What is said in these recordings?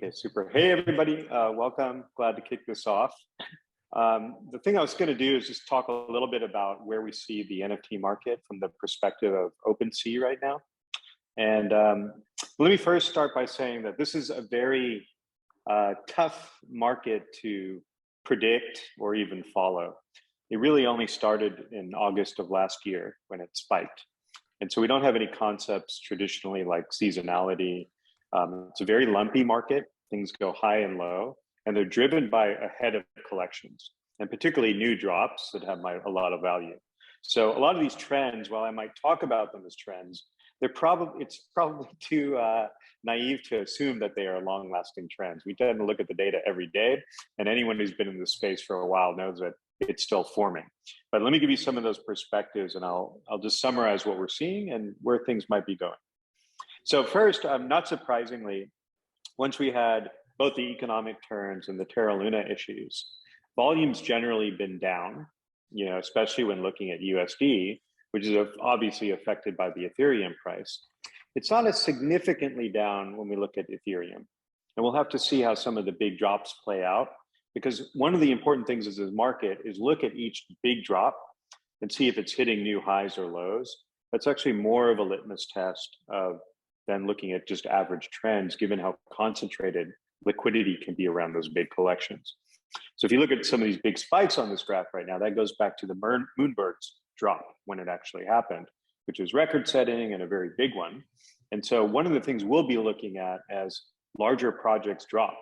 Okay, super. Hey, everybody, welcome. Glad to kick this off. The thing I was going to do is just talk a little bit about where we see the NFT market from the perspective of OpenSea right now. And let me first start by saying that this is a very tough market to predict or even follow. It really only started in August of last year when it spiked. And so we don't have any concepts traditionally like seasonality. It's a very lumpy market. Things go high and low, and they're driven by a head of collections, and particularly new drops that have a lot of value. So a lot of these trends, while I might talk about them as trends, it's probably too naive to assume that they are long-lasting trends. We tend to look at the data every day, and anyone who's been in this space for a while knows that it's still forming. But let me give you some of those perspectives, and I'll just summarize what we're seeing and where things might be going. So first, not surprisingly, once we had both the economic turns and the Terra Luna issues, volume's generally been down, especially when looking at USD, which is obviously affected by the Ethereum price. It's not as significantly down when we look at Ethereum. And we'll have to see how some of the big drops play out, because one of the important things as a market is look at each big drop and see if it's hitting new highs or lows. That's actually more of a litmus test than looking at just average trends, given how concentrated liquidity can be around those big collections. So if you look at some of these big spikes on this graph right now, that goes back to the Moonbirds drop when it actually happened, which was record setting and a very big one. And so one of the things we'll be looking at as larger projects drop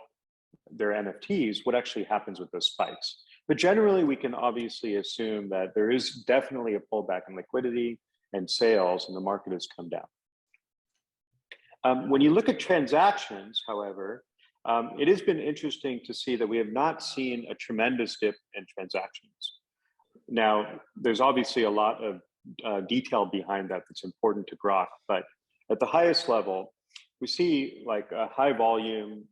their NFTs, what actually happens with those spikes. But generally, we can obviously assume that there is definitely a pullback in liquidity and sales, and the market has come down. When you look at transactions, however, it has been interesting to see that we have not seen a tremendous dip in transactions. Now, there's obviously a lot of detail behind that that's important to grok, but at the highest level, we see like a high volume,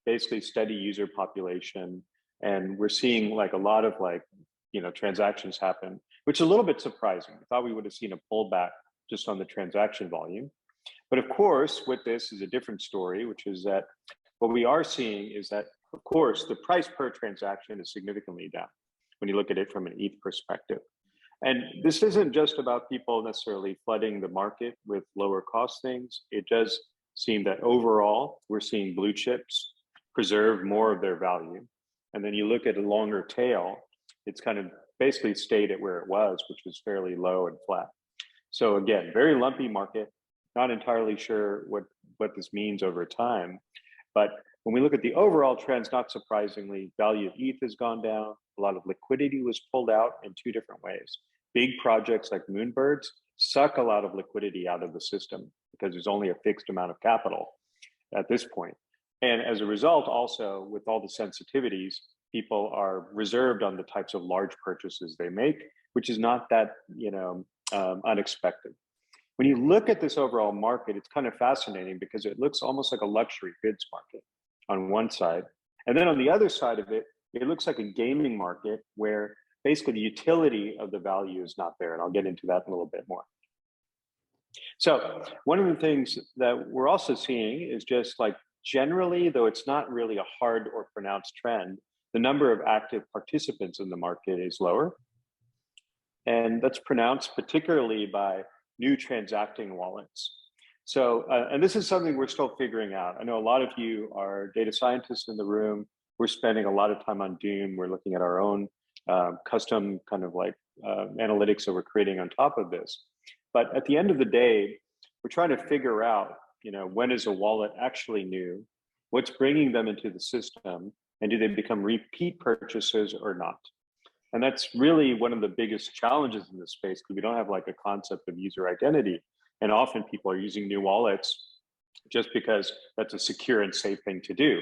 basically steady user population, and we're seeing like a lot of transactions happen, which is a little bit surprising. I thought we would have seen a pullback just on the transaction volume. But of course, with this is a different story, which is that what we are seeing is that, of course, the price per transaction is significantly down when you look at it from an ETH perspective. And this isn't just about people necessarily flooding the market with lower cost things. It does seem that overall, we're seeing blue chips preserve more of their value. And then you look at a longer tail, it's kind of basically stayed at where it was, which was fairly low and flat. So again, very lumpy market. Not entirely sure what this means over time, but when we look at the overall trends, not surprisingly, value of ETH has gone down. A lot of liquidity was pulled out in two different ways. Big projects like Moonbirds suck a lot of liquidity out of the system because there's only a fixed amount of capital at this point. And as a result, also with all the sensitivities, people are reserved on the types of large purchases they make, which is not that unexpected. When you look at this overall market, it's kind of fascinating because it looks almost like a luxury goods market on one side. And then on the other side of it, it looks like a gaming market where basically the utility of the value is not there. And I'll get into that in a little bit more. So one of the things that we're also seeing is just like generally, though it's not really a hard or pronounced trend, the number of active participants in the market is lower. And that's pronounced particularly by new transacting wallets. So, and this is something we're still figuring out. I know a lot of you are data scientists in the room. We're spending a lot of time on Doom. We're looking at our own custom kind of analytics that we're creating on top of this. But at the end of the day, we're trying to figure out, when is a wallet actually new? What's bringing them into the system? And do they become repeat purchases or not? And that's really one of the biggest challenges in this space, because we don't have like a concept of user identity. And often people are using new wallets just because that's a secure and safe thing to do.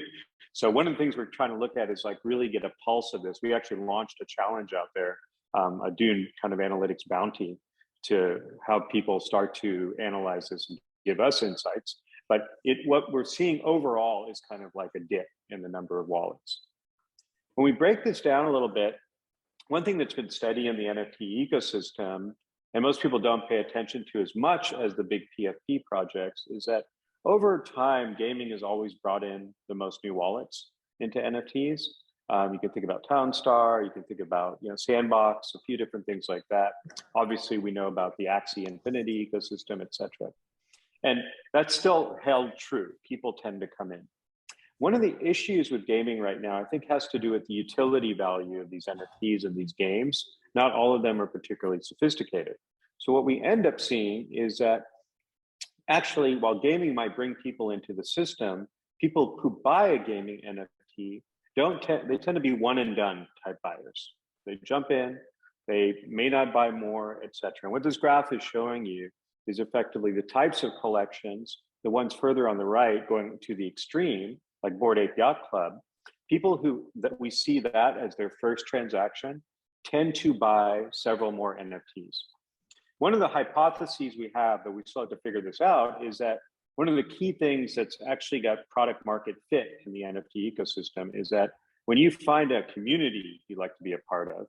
So one of the things we're trying to look at is like really get a pulse of this. We actually launched a challenge out there, a Dune kind of analytics bounty to how people start to analyze this and give us insights. But what we're seeing overall is kind of like a dip in the number of wallets. When we break this down a little bit, one thing that's been steady in the NFT ecosystem, and most people don't pay attention to as much as the big PFP projects, is that over time, gaming has always brought in the most new wallets into NFTs. You can think about Townstar, you can think about Sandbox, a few different things like that. Obviously, we know about the Axie Infinity ecosystem, et cetera. And that's still held true. People tend to come in. One of the issues with gaming right now, I think, has to do with the utility value of these NFTs and these games. Not all of them are particularly sophisticated. So what we end up seeing is that actually, while gaming might bring people into the system, people who buy a gaming NFT they tend to be one and done type buyers. They jump in, they may not buy more, et cetera. And what this graph is showing you is effectively the types of collections, the ones further on the right going to the extreme, like Bored Ape Yacht Club. People that we see that as their first transaction tend to buy several more NFTs. One of the hypotheses we have, but we still have to figure this out, is that one of the key things that's actually got product market fit in the NFT ecosystem is that when you find a community you'd like to be a part of,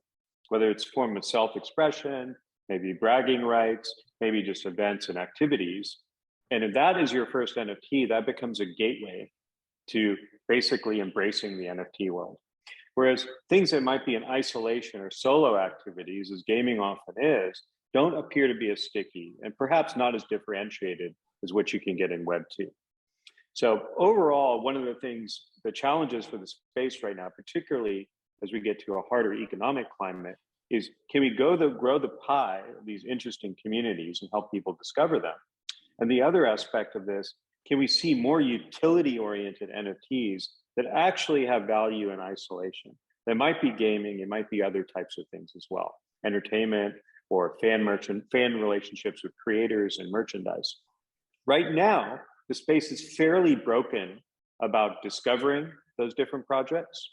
whether it's a form of self-expression, maybe bragging rights, maybe just events and activities, and if that is your first NFT, that becomes a gateway to basically embracing the NFT world. Whereas things that might be in isolation or solo activities, as gaming often is, don't appear to be as sticky and perhaps not as differentiated as what you can get in Web 2. So overall, one of the challenges for the space right now, particularly as we get to a harder economic climate, is can we grow the pie of these interesting communities and help people discover them? And the other aspect of this, can we see more utility-oriented NFTs that actually have value in isolation? That might be gaming, it might be other types of things as well, entertainment or fan relationships with creators and merchandise. Right now, the space is fairly broken about discovering those different projects.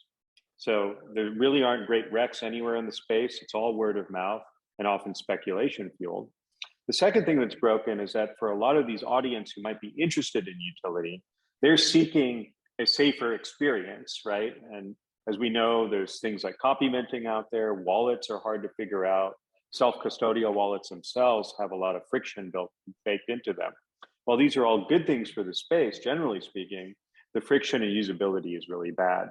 So there really aren't great recs anywhere in the space. It's all word of mouth and often speculation fueled. The second thing that's broken is that for a lot of these audience who might be interested in utility, they're seeking a safer experience, right? And as we know, there's things like copy minting out there. Wallets are hard to figure out. Self-custodial wallets themselves have a lot of friction baked into them. While these are all good things for the space, generally speaking, the friction and usability is really bad.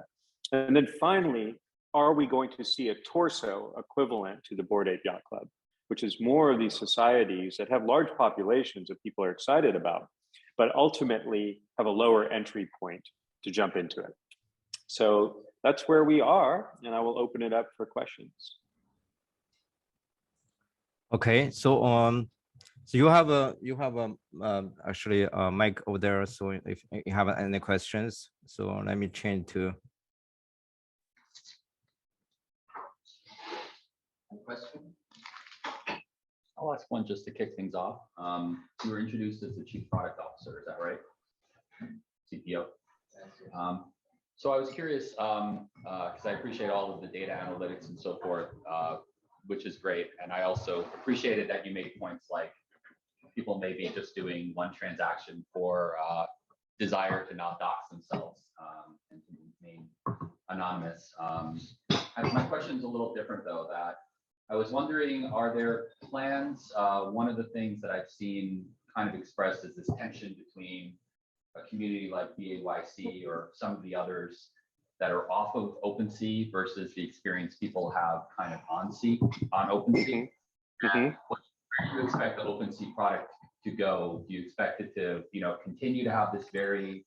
And then finally, are we going to see a torso equivalent to the Bored Ape Yacht Club, which is more of these societies that have large populations that people are excited about, but ultimately have a lower entry point to jump into it. So that's where we are, and I will open it up for questions. Okay, so so you have actually a mic over there. So if you have any questions, so let me change to. Any question? I'll ask one just to kick things off. You were introduced as the Chief Product Officer, is that right? CPO. So I was curious, because I appreciate all of the data analytics and so forth, which is great. And I also appreciated that you made points like people may be just doing one transaction for desire to not dox themselves and to remain anonymous. And my question is a little different though, that I was wondering, are there plans? One of the things that I've seen kind of expressed is this tension between a community like BAYC or some of the others that are off of OpenSea versus the experience people have kind of on OpenSea. Where do you expect the OpenSea product to go? Do you expect it to, continue to have this very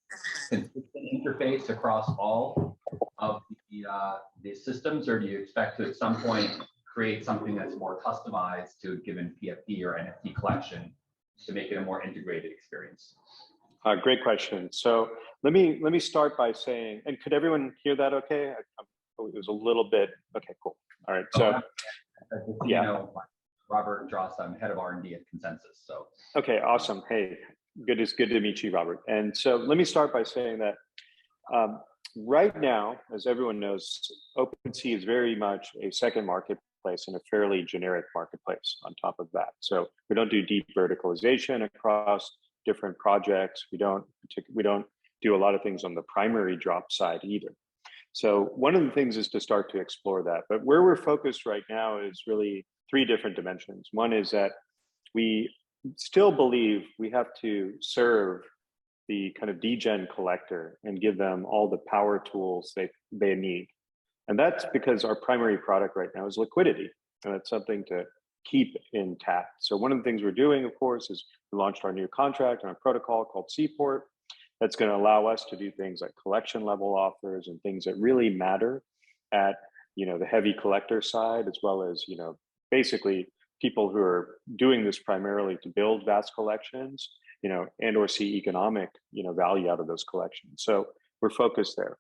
consistent interface across all of the systems, or do you expect to at some point create something that's more customized to a given PFP or NFT collection to make it a more integrated experience? Great question. So let me start by saying, and could everyone hear that okay? It was a little bit, okay, cool. All right, so yeah. Robert Drost, I'm head of R&D at Consensus. So okay, awesome. Hey, it's good to meet you, Robert. And so let me start by saying that right now, as everyone knows, OpenSea is very much a second marketplace and a fairly generic marketplace on top of that. So we don't do deep verticalization across different projects. We don't do a lot of things on the primary drop side either. So one of the things is to start to explore that. But where we're focused right now is really three different dimensions. One is that we still believe we have to serve the kind of degen collector and give them all the power tools they need. And that's because our primary product right now is liquidity, and it's something to keep intact. So one of the things we're doing, of course, is we launched our new contract and our protocol called Seaport. That's going to allow us to do things like collection level offers and things that really matter at, the heavy collector side, as well as, basically people who are doing this primarily to build vast collections, and or see economic, value out of those collections. So we're focused there.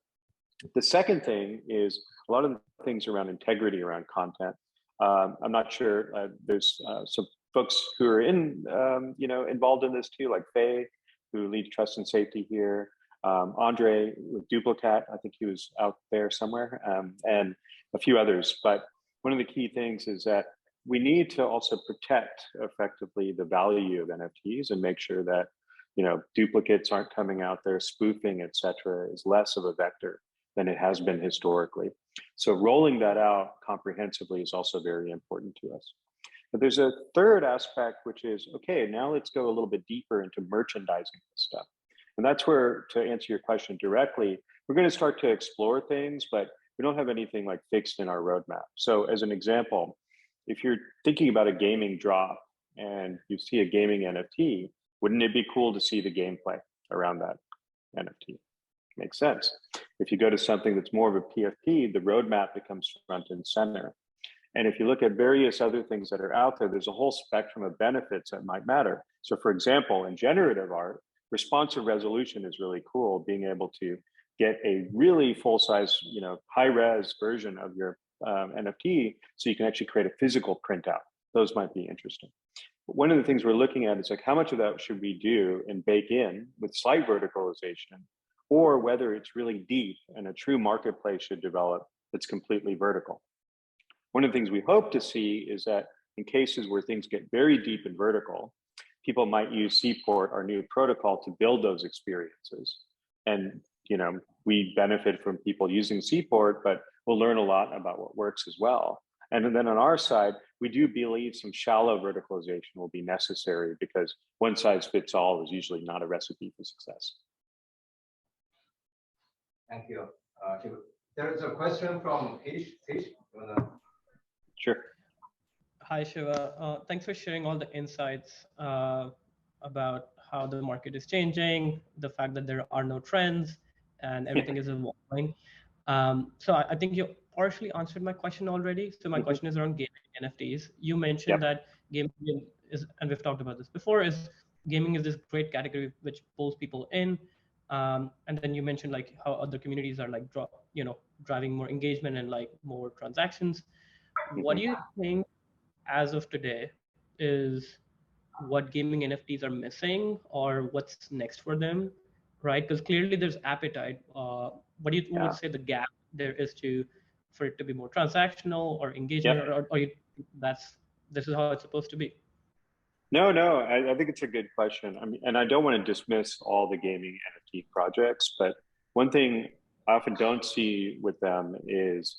The second thing is a lot of the things around integrity around content. I'm not sure, there's some folks who are involved in this too, like Faye, who leads trust and safety here. Andre with Duplicat, I think he was out there somewhere, and a few others. But one of the key things is that we need to also protect effectively the value of NFTs and make sure that, duplicates aren't coming out there, spoofing, et cetera, is less of a vector than it has been historically. So rolling that out comprehensively is also very important to us. But there's a third aspect, which is, okay, now let's go a little bit deeper into merchandising this stuff. And that's where, to answer your question directly, we're going to start to explore things, but we don't have anything like fixed in our roadmap. So as an example, if you're thinking about a gaming drop and you see a gaming NFT, wouldn't it be cool to see the gameplay around that NFT? Makes sense. If you go to something that's more of a PFP, the roadmap becomes front and center. And if you look at various other things that are out there, there's a whole spectrum of benefits that might matter. So for example, in generative art, responsive resolution is really cool, being able to get a really full-size, high-res version of your NFT, so you can actually create a physical printout. Those might be interesting. But one of the things we're looking at is like, how much of that should we do and bake in with slight verticalization, or whether it's really deep and a true marketplace should develop that's completely vertical. One of the things we hope to see is that in cases where things get very deep and vertical, people might use Seaport, our new protocol, to build those experiences. And we benefit from people using Seaport, but we'll learn a lot about what works as well. And then on our side, we do believe some shallow verticalization will be necessary, because one size fits all is usually not a recipe for success. Thank you. There is a question from Tish. Sure. Hi, Shiva. Thanks for sharing all the insights about how the market is changing, the fact that there are no trends and everything is evolving. So I think you partially answered my question already. So my question is around gaming NFTs. You mentioned that gaming is, and we've talked about this before, is gaming is this great category which pulls people in. And then you mentioned like how other communities are like driving more engagement and like more transactions. What do you think as of today is what gaming NFTs are missing, or what's next for them, right? Because clearly there's appetite. What do you would say the gap there is for it to be more transactional or engagement, or this is how it's supposed to be? No, I think it's a good question. I mean, and I don't want to dismiss all the gaming NFT projects, but one thing I often don't see with them is,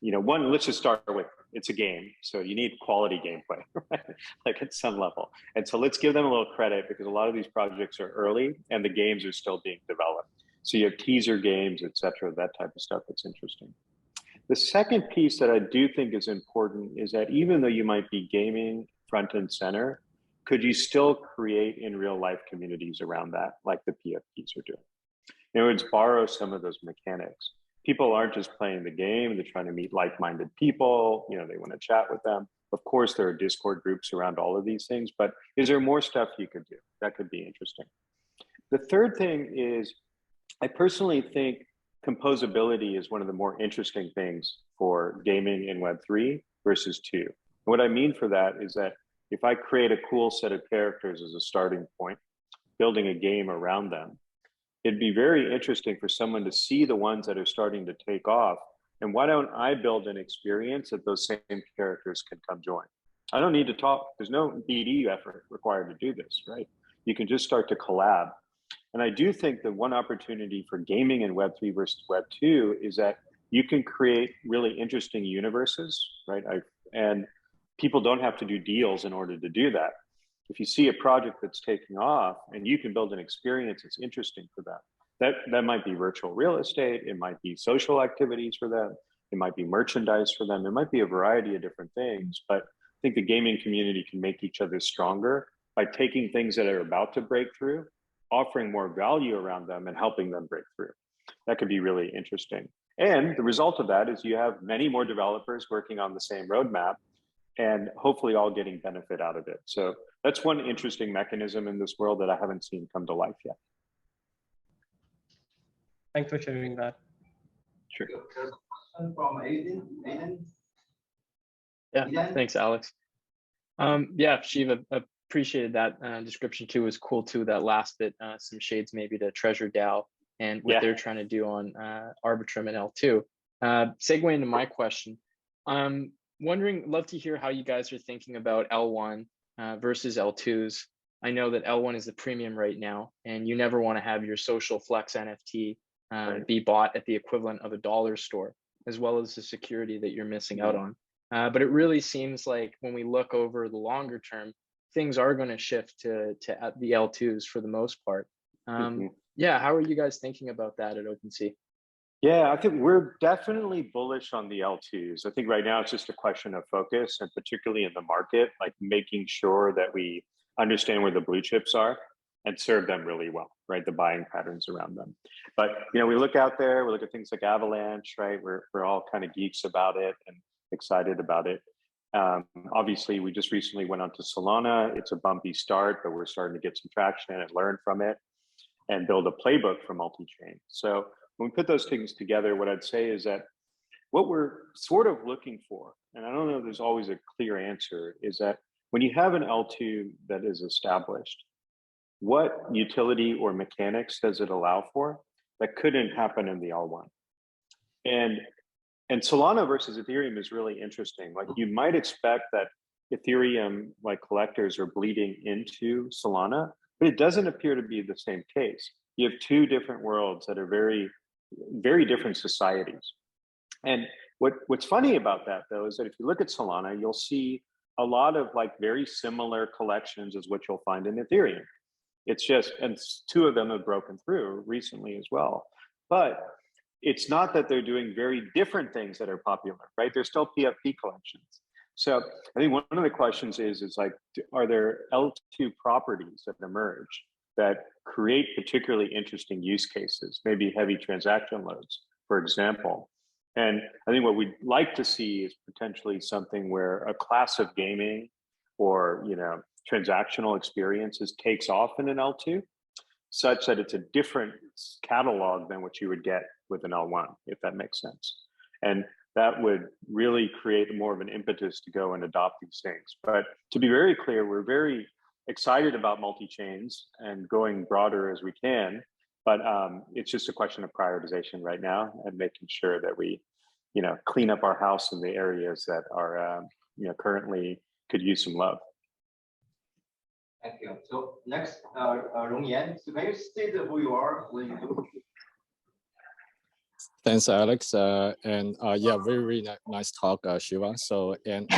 one, let's just start with, it's a game. So you need quality gameplay, right? Like at some level. And so let's give them a little credit, because a lot of these projects are early and the games are still being developed. So you have teaser games, et cetera, that type of stuff that's interesting. The second piece that I do think is important is that even though you might be gaming front and center, could you still create in real life communities around that, like the PFPs are doing? In other words, borrow some of those mechanics. People aren't just playing the game, they're trying to meet like-minded people, they want to chat with them. Of course, there are Discord groups around all of these things, but is there more stuff you could do? That could be interesting. The third thing is, I personally think composability is one of the more interesting things for gaming in Web3 versus 2. And what I mean for that is that if I create a cool set of characters as a starting point, building a game around them, it'd be very interesting for someone to see the ones that are starting to take off. And why don't I build an experience that those same characters can come join? I don't need to talk. There's no BD effort required to do this, right? You can just start to collab. And I do think that one opportunity for gaming in Web3 versus Web2 is that you can create really interesting universes, right? And people don't have to do deals in order to do that. if you see a project that's taking off and you can build an experience that's interesting for them, that might be virtual real estate, it might be social activities for them, it might be merchandise for them, it might be a variety of different things. But I think the gaming community can make each other stronger by taking things that are about to break through, offering more value around them and helping them break through. That could be really interesting. And the result of that is you have many more developers working on the same roadmap and hopefully all getting benefit out of it. So that's one interesting mechanism in this world that I haven't seen come to life yet. Thanks for sharing that. Sure. There's a question from Aiden. Yeah, thanks, Alex. Yeah, Shiva, appreciated that description too. It was cool too, that last bit, some shades maybe to Treasure DAO and what they're trying to do on Arbitrum and L2. Segue into my question. Love to hear how you guys are thinking about L1 versus L2s. I know that L1 is the premium right now, and you never want to have your social flex NFT be bought at the equivalent of a dollar store, as well as the security that you're missing out on. But it really seems like when we look over the longer term, things are going to shift to the L2s for the most part. Yeah, how are you guys thinking about that at OpenSea? Yeah, I think we're definitely bullish on the L2s. I think right now it's just a question of focus, and particularly in the market, like making sure that we understand where the blue chips are and serve them really well, right? The buying patterns around them. But we look out there, we look at things like Avalanche, right? We're all kind of geeks about it and excited about it. Obviously, we just recently went on to Solana. It's a bumpy start, but we're starting to get some traction and learn from it and build a playbook for multi-chain. So when we put those things together, what I'd say is that what we're sort of looking for, and I don't know if there's always a clear answer, is that when you have an L2 that is established, what utility or mechanics does it allow for that couldn't happen in the L1? And Solana versus Ethereum is really interesting. Like, you might expect that Ethereum, like, collectors are bleeding into Solana, but it doesn't appear to be the same case. You have two different worlds that are very, very different societies. And what's funny about that, though, is that if you look at Solana, you'll see a lot of like very similar collections as what you'll find in Ethereum. It's just, and two of them have broken through recently as well. But it's not that they're doing very different things that are popular, right? They're still PFP collections. So I think one of the questions is like, are there L2 properties that emerge that create particularly interesting use cases, maybe heavy transaction loads, for example? And I think what we'd like to see is potentially something where a class of gaming or transactional experiences takes off in an L2, such that it's a different catalog than what you would get with an L1, if that makes sense. And that would really create more of an impetus to go and adopt these things. But to be very clear, we're very excited about multi-chains and going broader as we can. But it's just a question of prioritization right now and making sure that we, clean up our house in the areas that are, currently could use some love. Thank you. So next, Rong Yan. So can you state who you are? Thanks, Alex. Yeah, very nice talk, Shiva. So, and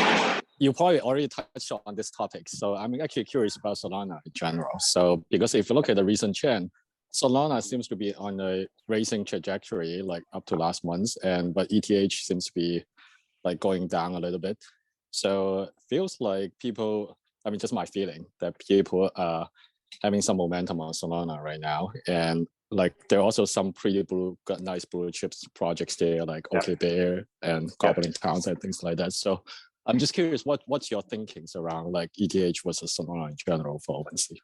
you probably already touched on this topic. So I'm actually curious about Solana in general. So because if you look at the recent trend, Solana seems to be on a rising trajectory, like up to last month, but ETH seems to be like going down a little bit. So feels like people, just my feeling that people are having some momentum on Solana right now. And like there are also some pretty nice blue chips projects there, like OK Bear and Goblin Towns and things like that. So I'm just curious, what's your thinkings around like ETH versus Solana in general for OpenSea?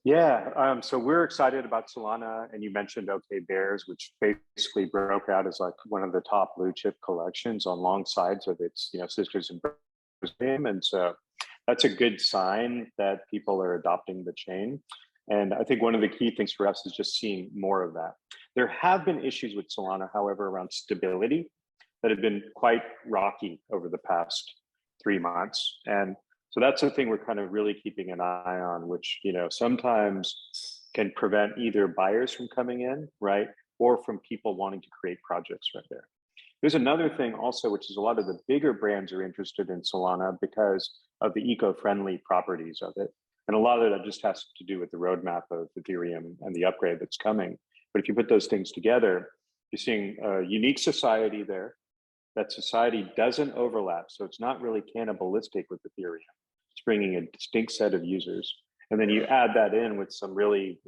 Yeah, so we're excited about Solana, and you mentioned OK Bears, which basically broke out as like one of the top blue chip collections on long sides of its sisters and brothers name, and so that's a good sign that people are adopting the chain. And I think one of the key things for us is just seeing more of that. There have been issues with Solana, however, around stability that have been quite rocky over the past 3 months, and so that's the thing we're kind of really keeping an eye on, which, sometimes can prevent either buyers from coming in, right? Or from people wanting to create projects right there. There's another thing also, which is a lot of the bigger brands are interested in Solana because of the eco-friendly properties of it. And a lot of that just has to do with the roadmap of Ethereum and the upgrade that's coming. But if you put those things together, you're seeing a unique society there. That society doesn't overlap. So it's not really cannibalistic with Ethereum. It's bringing a distinct set of users. And then you add that in with some really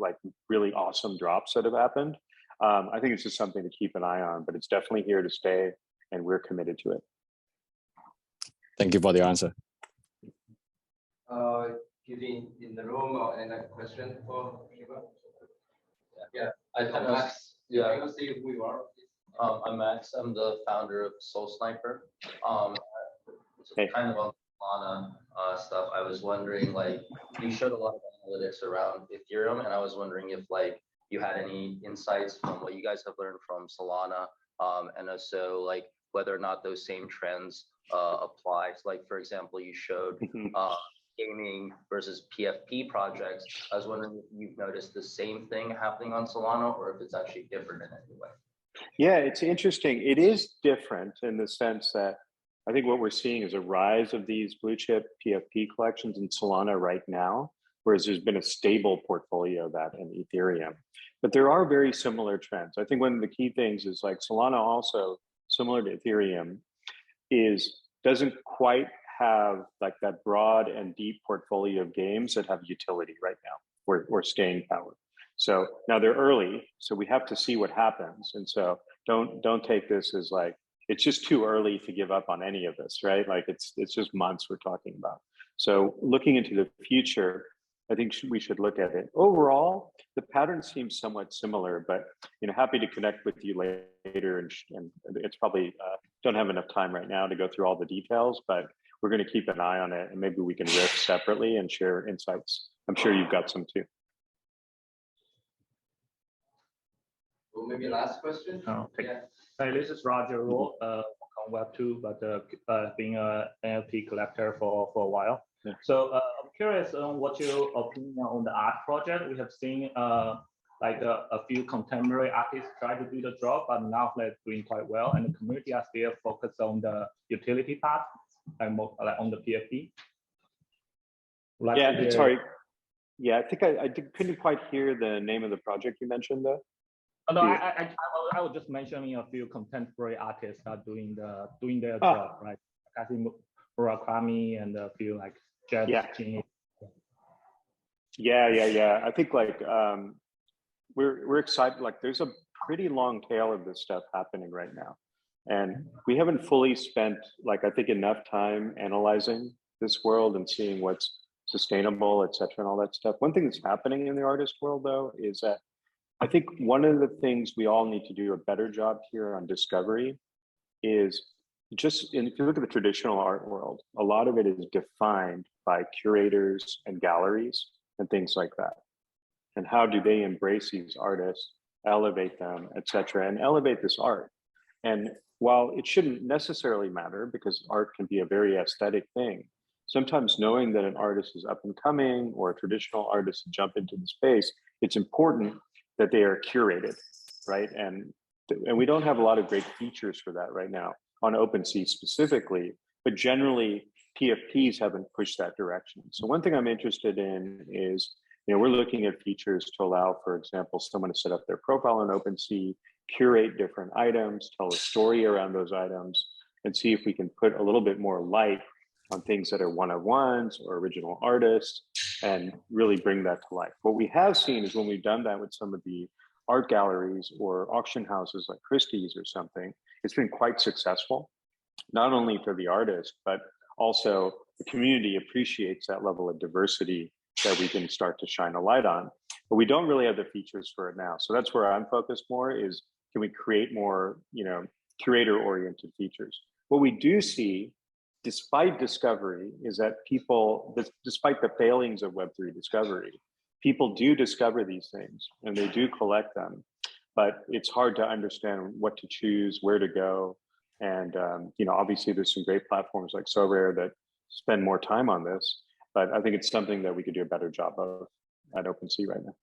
awesome drops that have happened. I think it's just something to keep an eye on, but it's definitely here to stay and we're committed to it. Thank you for the answer. Giving in the room or any question for Shiva? Yeah, Max. Yeah, can you see who you are? I'm Max. I'm the founder of Soul Sniper. Hey. Kind of on Solana stuff. I was wondering, like, you showed a lot of analytics around Ethereum, and I was wondering if, like, you had any insights from what you guys have learned from Solana, and also, like, whether or not those same trends apply. So, like, for example, you showed gaming versus PFP projects. I was wondering if you've noticed the same thing happening on Solana, or if it's actually different in any way. Yeah, it's interesting. It is different in the sense that I think what we're seeing is a rise of these blue chip PFP collections in Solana right now, whereas there's been a stable portfolio of that in Ethereum. But there are very similar trends. I think one of the key things is like Solana also, similar to Ethereum, doesn't quite have like that broad and deep portfolio of games that have utility right now or staying power. So now they're early, so we have to see what happens. And so don't take this as like, it's just too early to give up on any of this, right? Like it's just months we're talking about. So looking into the future, I think we should look at it. Overall, the pattern seems somewhat similar, but happy to connect with you later. And it's probably, don't have enough time right now to go through all the details, but we're going to keep an eye on it and maybe we can riff separately and share insights. I'm sure you've got some too. Well, maybe last question. Okay. Yeah. Hi, this is Rajaraman on Web2, but being an NFT collector for a while. Yeah. So I'm curious on what your opinion on the art project. We have seen like a few contemporary artists try to do the drop, but now they're doing quite well, and the community are still focused on the utility part and more like on the PFP. Yeah, sorry. Yeah, I think I couldn't quite hear the name of the project you mentioned though. Oh, no, I was just mentioning a few contemporary artists are doing their job, right? I think Murakami and a few like jazz. Yeah. I think like we're excited. Like there's a pretty long tail of this stuff happening right now, and we haven't fully spent like I think enough time analyzing this world and seeing what's sustainable, et cetera, and all that stuff. One thing that's happening in the artist world though is that I think one of the things we all need to do a better job here on discovery is just, if you look at the traditional art world, a lot of it is defined by curators and galleries and things like that. And how do they embrace these artists, elevate them, et cetera, and elevate this art? And while it shouldn't necessarily matter because art can be a very aesthetic thing, sometimes knowing that an artist is up and coming or a traditional artist to jump into the space, it's important that they are curated, right? And we don't have a lot of great features for that right now on OpenSea specifically, but generally PFPs haven't pushed that direction. So one thing I'm interested in is, we're looking at features to allow, for example, someone to set up their profile on OpenSea, curate different items, tell a story around those items, and see if we can put a little bit more light on things that are one-of-ones or original artists and really bring that to life. What we have seen is when we've done that with some of the art galleries or auction houses like Christie's or something, it's been quite successful, not only for the artist, but also the community appreciates that level of diversity that we can start to shine a light on. But we don't really have the features for it now. So that's where I'm focused more is, can we create more, curator-oriented features? What we do see, despite discovery, is that people, despite the failings of Web3 discovery, people do discover these things and they do collect them, but it's hard to understand what to choose, where to go. And, obviously there's some great platforms like SoRare that spend more time on this, but I think it's something that we could do a better job of at OpenSea right now.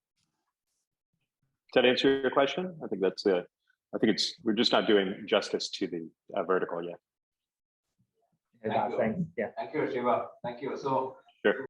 Does that answer your question? I think that's it. I think we're just not doing justice to the vertical yet. Thanks. Yeah. Thank you, Shiva. Thank you. So sure.